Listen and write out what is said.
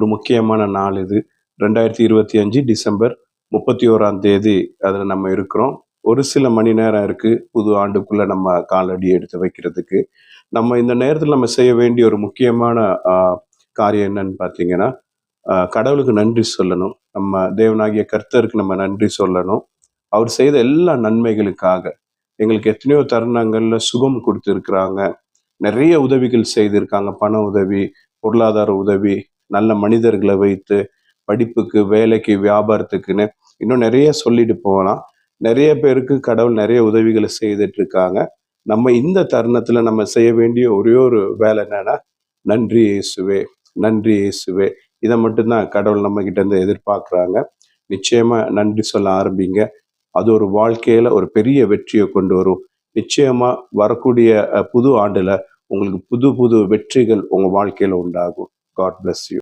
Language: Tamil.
ஒரு முக்கியமான நாள் இது. 2025 டிசம்பர் 31ஆம் தேதி அதுல நம்ம இருக்கிறோம். ஒரு சில மணி நேரம் இருக்கு புது ஆண்டுக்குள்ள நம்ம காலடி எடுத்து வைக்கிறதுக்கு. நம்ம இந்த நேரத்துல நம்ம செய்ய வேண்டிய ஒரு முக்கியமான ஆ காரியம் என்னன்னு பார்த்தீங்கன்னா, கடவுளுக்கு நன்றி சொல்லணும். நம்ம தேவனாகிய கர்த்தருக்கு நம்ம நன்றி சொல்லணும். அவர் செய்த எல்லா நன்மைகளுக்காக. எங்களுக்கு எத்தனையோ தருணங்கள்ல சுகம் குடுத்திருக்கிறாங்க. நெறைய உதவிகள் செய்திருக்காங்க. பண உதவி, பொருளாதார உதவி, நல்ல மனிதர்கள வைத்து, படிப்புக்கு, வேலைக்கு, வியாபாரத்துக்குன்னு இன்னும் நெறைய சொல்லிட்டு போலாம். நெறைய பேருக்கு கடவுள் நெறைய உதவிகள செய்துட்டு இருக்காங்க. நம்ம இந்த தருணத்துல நம்ம செய்ய வேண்டிய ஒரே ஒரு வேலை என்னன்னா, நன்றி இயேசுவே, நன்றி இயேசுவே. இத மட்டும் தான் கடவுள் நம்மகிட்ட இருந்து எதிர்பார்க்குறாங்க. நிச்சயமா நன்றி சொல்ல ஆரம்பிங்க. அது ஒரு வாழ்க்கையில ஒரு பெரிய வெற்றிய கொண்டு வரும். நிச்சயமா வரக்கூடிய புது ஆண்டுல உங்களுக்கு புது புது வெற்றிகள் உங்க வாழ்க்கையில உண்டாகும். God bless you.